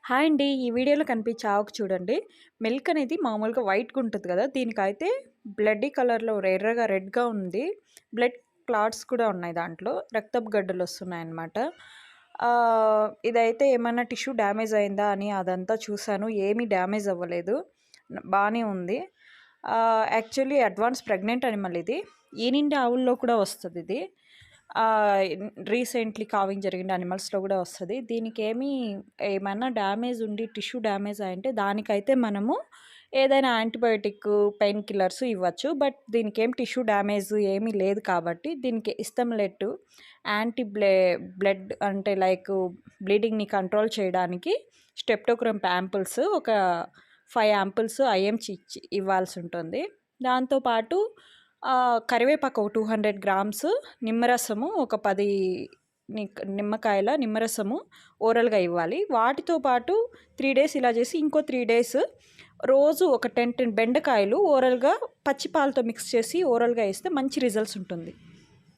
Hi అండి. ఈ వీడియోలో కనిపించే ఆవుకు చూడండి. మిల్క్ అనేది మామూలుగా వైట్‌గా ఉంటది కదా! దీనికైతే బ్లడ్డీ కలర్‌లో ఎర్రగా రెడ్‌గా ఉంది. బ్లడ్ క్లాట్స్ కూడా ఉన్నాయి దాంట్లో. రక్తపు గడ్డలొస్తున్నాయన్నమాట. ఇదైతే ఏమన్నా టిష్యూ డ్యామేజ్ అయిందా అని అదంతా చూసాను. ఏమీ డ్యామేజ్ అవ్వలేదు. బానే ఉంది. యాక్చువల్లీ అడ్వాన్స్ ప్రెగ్నెంట్ యానిమల్ ఇది. ఈనిండి ఆవుల్లో కూడా వస్తదిది. రీసెంట్‌లీ కావింగ్ జరిగిన యానిమల్స్‌లో గూడా వస్తది. దీనికేమీ ఏమన్నా డ్యామేజ్ ఉండి టిష్యూ డ్యామేజ్ అయ్యుంటే దానికైతే మనము ఏదైనా యాంటీబయోటిక్, పెయిన్ కిల్లర్స్ ఇవ్వచ్చు. బట్ దీనికేం టిష్యూ డ్యామేజ్ ఏమీ లేదు కాబట్టి దీనికి ఇస్టమిలెట్ బ్లడ్ అంటే లైక్ బ్లీడింగ్‌ని కంట్రోల్ చేయడానికి స్టెప్టోగ్రామ్ యాంపుల్స్ ఒక 5 యాంపుల్స్ ఐఎంచి ఇవ్వాల్సుంటుంది. దాంతో పాటు కరివేపాకు ఒక 200 గ్రామ్స్, నిమ్మరసము ఒక 10 నిమ్మకాయల నిమ్మరసము ఓరల్‌గా ఇవ్వాలి. వాటితో పాటు 3 డేస్ ఇలా చేసి ఇంకో 3 డేస్ రోజు ఒక 10 బెండకాయలు ఓరల్‌గా పచ్చి పాలతో మిక్స్ చేసి ఓరల్‌గా ఇస్తే మంచి రిజల్ట్స్ ఉంటుంది.